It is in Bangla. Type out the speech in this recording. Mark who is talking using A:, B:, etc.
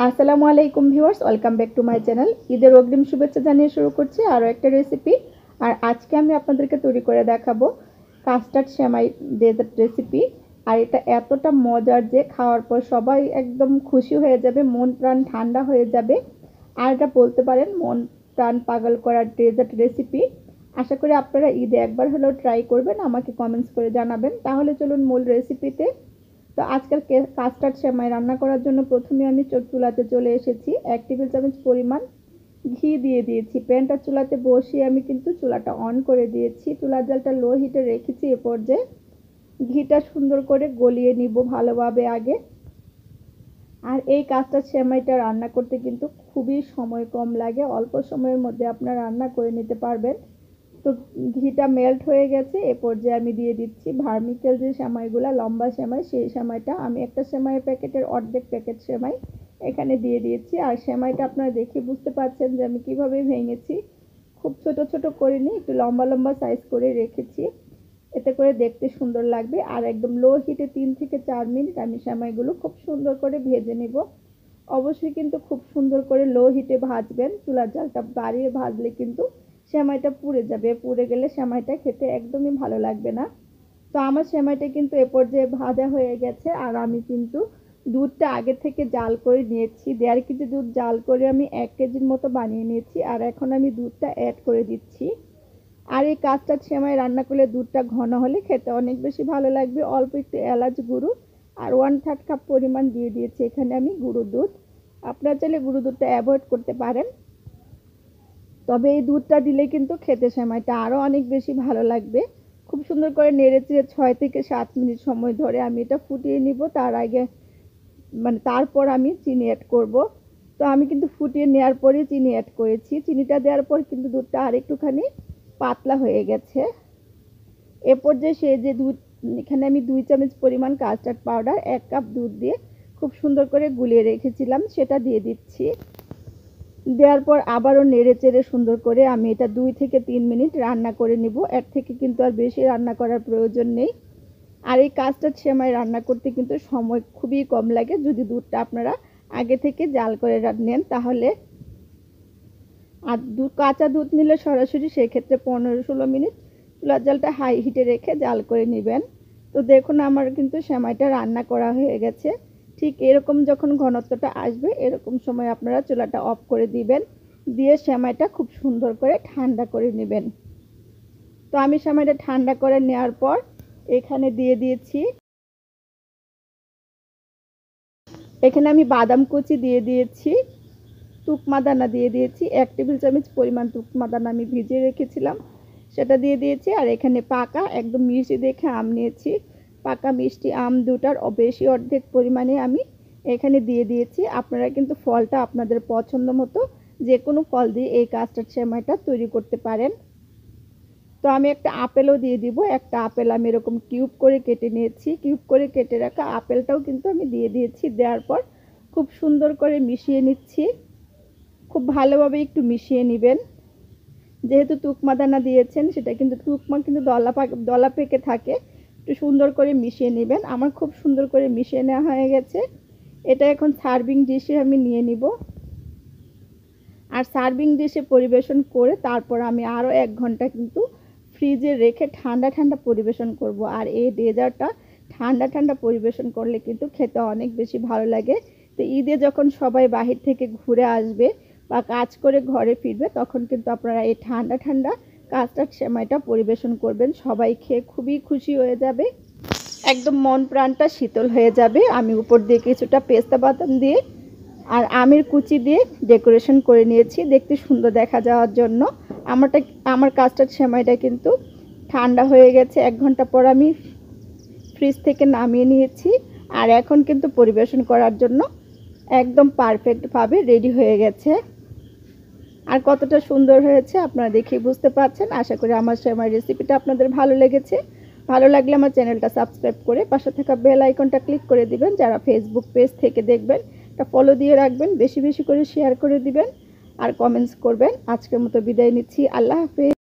A: আসসালামু আলাইকুম viewers, welcome back to my channel. ঈদের অগ্রিম শুভেচ্ছা জানিয়ে শুরু করছি আরও একটা রেসিপি। আর আজকে আমি আপনাদেরকে তৈরি করে দেখাবো কাস্টার্ড সেমাই ডেজার্ট রেসিপি। আর এটা এতটা মজার যে খাওয়ার পর সবাই একদম খুশি হয়ে যাবে, মন প্রাণ ঠান্ডা হয়ে যাবে। আর এটা বলতে পারেন মন প্রাণ পাগল করার ডেজার্ট রেসিপি। আশা করি আপনারা ঈদে একবার হলেও ট্রাই করবেন, আমাকে কমেন্টস করে জানাবেন। তাহলে চলুন মূল রেসিপিতে। তো আজকাল কাস্টার্ড সেমাই রান্না করার জন্য প্রথমে আমি চুলাতে চলে এসেছি। 1 টেবিল চামচ পরিমাণ ঘি দিয়ে দিয়েছি। প্যানটা চুলাতে বসিয়ে আমি কিন্তু চুলাটা অন করে দিয়েছি। চুলার জালটা লো হিটে রেখেছি। এ পর্যায়ে ঘিটা সুন্দর করে গলিয়ে নিব ভালোভাবে আগে। আর এই কাস্টার্ড সেমাইটা রান্না করতে কিন্তু খুবই সময় কম লাগে, অল্প সময়ের মধ্যে আপনারা রান্না করে নিতে পারবেন। তো ঘিটা মেল্ট হয়ে গেছে। এ পর্যায়ে আমি দিয়ে দিচ্ছি ভার্মিকেল যে সেমাইগুলো লম্বা সেমাই, সেই সেমাইটা আমি একটা সেমাইয়ের প্যাকেটের অর্ধেক প্যাকেট সেমাই এখানে দিয়ে দিয়েছি। আর সেমাইটা আপনারা দেখে বুঝতে পারছেন যে আমি কিভাবে ভেঙেছি। খুব ছোট ছোট করে নিয়ে একটু লম্বা লম্বা সাইজ করে রেখেছি, এতে করে দেখতে সুন্দর লাগবে। আর একদম লো হিটে 3 থেকে 4 মিনিট আমি সেমাইগুলো খুব সুন্দর করে ভেজে নেব। অবশ্যই কিন্তু খুব সুন্দর করে লো হিটে ভাজবেন। চুলার জালটা বাড়িয়ে ভাজলে কিন্তু সেমাইটা পুড়ে যাবে, পুড়ে গেলে সেমাইটা খেতে একদমই ভালো লাগবে না। তো আমার সেমাইটা কিন্তু এ পর্যায়ে ভাজা হয়ে গেছে। আর আমি কিন্তু দুধটা আগে থেকে জাল করে নিয়েছি। 1.5 কেজি দুধ জাল করে আমি 1 কেজির মতো বানিয়ে নিয়েছি। আর এখন আমি দুধটা অ্যাড করে দিচ্ছি। আর এই কাস্টার্ড সেমাই রান্না করলে দুধটা ঘন হলে খেতে অনেক বেশি ভালো লাগবে। অল্প একটু এলাচ গুঁড়ো আর 1/3 কাপ পরিমাণ দিয়ে দিয়েছি এখানে আমি গুঁড়ো দুধ। আপনারা চাইলে গুঁড়ো দুধটা অ্যাভয়েড করতে পারেন, তবে এই দুধটা দিলে কিন্তু খেতে সেমাইটা আরও অনেক বেশি ভালো লাগবে। খুব সুন্দর করে নেড়েচেড়ে 6 থেকে 7 মিনিট সময় ধরে আমি এটা ফুটিয়ে নিব। তার আগে তারপর আমি চিনি অ্যাড করব। তো আমি কিন্তু ফুটিয়ে নেওয়ার পরে চিনি অ্যাড করেছি। চিনিটা দেওয়ার পর কিন্তু দুধটা আর একটুখানি পাতলা হয়ে গেছে। এ পর্যায়ে সেই যে দুধ, এখানে আমি 2 চামচ পরিমাণ কাস্টার্ড পাউডার 1 কাপ দুধ দিয়ে খুব সুন্দর করে গুলিয়ে রেখেছিলাম, সেটা দিয়ে দিচ্ছি। দেওয়ার পর আবারও নেড়েচেড়ে সুন্দর করে আমি এটা 2 থেকে 3 মিনিট রান্না করে নিব। এর থেকে কিন্তু আর বেশি রান্না করার প্রয়োজন নেই। আর এই কাস্টার্ড সেমাই রান্না করতে কিন্তু সময় খুবই কম লাগে যদি দুধটা আপনারা আগে থেকে জাল করে নেন তাহলে। আর কাঁচা দুধ নিলে সরাসরি সেক্ষেত্রে 15-16 মিনিট চুলার জালটা হাই হিটে রেখে জাল করে নেবেন। তো দেখুন আমার কিন্তু সেমাইটা রান্না করা হয়ে গেছে। ঠিক এরকম যখন ঘনত্বটা আসবে এরকম সময় আপনারা চুলাটা অফ করে দিবেন, দিয়ে সেমাইটা খুব সুন্দর করে ঠান্ডা করে নেবেন। তো আমি সেমাইটা ঠান্ডা করে নেওয়ার পর এখানে দিয়ে দিয়েছি, এখানে আমি বাদাম কুচি দিয়ে দিয়েছি, তুকমা দানা দিয়ে দিয়েছি। 1 টেবিল চামচ পরিমাণ তুকমা দানা আমি ভিজিয়ে রেখেছিলাম, সেটা দিয়ে দিয়েছি। আর এখানে পাকা একদম মিষ্টি দেখে আম নিয়েছি, পাকা মিষ্টি আম দুটার বেশি অর্ধেক পরিমাণে আমি এখানে দিয়ে দিয়েছি। আপনারা কিন্তু ফলটা আপনাদের পছন্দ মতো যে কোনো ফল দিয়ে এই কাস্টার্ড সেমাইটা তৈরি করতে পারেন। তো আমি একটা আপেলও দিয়ে দিব। একটা আপেল আমি এরকম কিউব করে কেটে নিয়েছি, কিউব করে কেটে রাখা আপেলটাও কিন্তু আমি দিয়ে দিয়েছি। দেওয়ার পর খুব সুন্দর করে মিশিয়ে নিচ্ছি। খুব ভালোভাবে একটু মিশিয়ে নেবেন। যেহেতু তুকমা দানা দিয়েছেন সেটা কিন্তু তুকমা কিন্তু দলা পেকে থাকে, একটু সুন্দর করে মিশিয়ে নেবেন। আমার খুব সুন্দর করে মিশিয়ে নেওয়া হয়ে গেছে। এটা এখন সার্ভিং ডিশে আমি নিয়ে নিব। আর সার্ভিং ডিশে পরিবেশন করে তারপর আমি আরও 1 ঘন্টা কিন্তু ফ্রিজে রেখে ঠান্ডা ঠান্ডা পরিবেশন করব। আর এই ডেজার্টটা ঠান্ডা ঠান্ডা পরিবেশন করলে কিন্তু খেতে অনেক বেশি ভালো লাগে। তো ঈদে যখন সবাই বাহির থেকে ঘুরে আসবে বা কাজ করে ঘরে ফিরবে তখন কিন্তু আপনারা এই ঠান্ডা ঠান্ডা কাস্টার্ড সেমাইটা পরিবেশন করবেন, সবাই খেয়ে খুবই খুশি হয়ে যাবে, একদম মন প্রাণটা শীতল হয়ে যাবে। আমি উপর দিয়ে কিছুটা পেস্তা বাদাম দিয়ে আর আমের কুচি দিয়ে ডেকোরেশন করে নিয়েছি দেখতে সুন্দর দেখা যাওয়ার জন্য। আমার কাস্টার্ড সেমাইটা কিন্তু ঠান্ডা হয়ে গেছে। 1 ঘন্টা পর আমি ফ্রিজ থেকে নামিয়ে নিয়েছি। আর এখন কিন্তু পরিবেশন করার জন্য একদম পারফেক্টভাবে রেডি হয়ে গেছে। আর কতটা সুন্দর হয়েছে আপনারা দেখেই বুঝতে পারছেন। আশা করি আমার সেমাই রেসিপিটা আপনাদের ভালো লেগেছে। ভালো লাগলে আমার চ্যানেলটা সাবস্ক্রাইব করে পাশে থাকা বেল আইকনটা ক্লিক করে দিবেন। যারা ফেসবুক পেজ থেকে দেখবেন এটা ফলো দিয়ে রাখবেন, বেশি বেশি করে শেয়ার করে দিবেন আর কমেন্টস করবেন। আজকের মতো বিদায় নিচ্ছি, আল্লাহ হাফেজ।